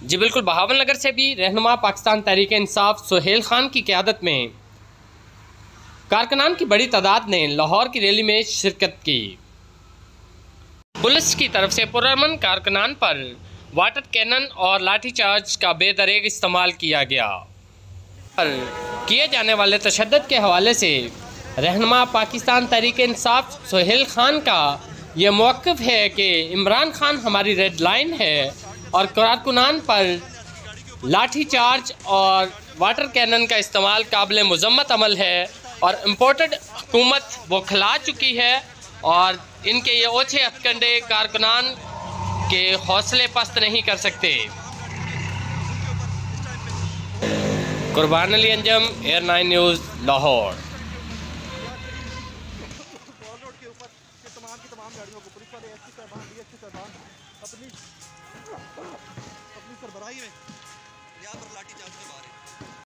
जी बिल्कुल, बहावलनगर से भी रहनुमा पाकिस्तान तहरीक इंसाफ सुहेल खान की क़यादत में कारकुनान की बड़ी तादाद ने लाहौर की रैली में शिरकत की। पुलिस की तरफ से पुरअमन कारकुनान पर वाटर कैनन और लाठीचार्ज का बेदरेग इस्तेमाल किया गया। पर किए जाने वाले तशद्दुद के हवाले से रहनुमा पाकिस्तान तहरीक इंसाफ सुहेल खान का ये मौक़िफ़ है कि इमरान खान हमारी रेड लाइन है और कारकुनान पर लाठीचार्ज और वाटर कैनन का इस्तेमाल काबिल मज़म्मत अमल है और इम्पोर्टेड हुकूमत वो खिला चुकी है और इनके ये ओछे हथकंडे कारकुनान के हौसले पस्त नहीं कर सकते। कुर्बान Ali Anjum, air 9 news, Lahore. Road के ऊपर तमाम गाड़ियों को पुलिस वाले एसपी साहबान डीएसपी साहबान अपनी सरबराही में यहाँ पर लाठीचार्ज करवा रहे हैं।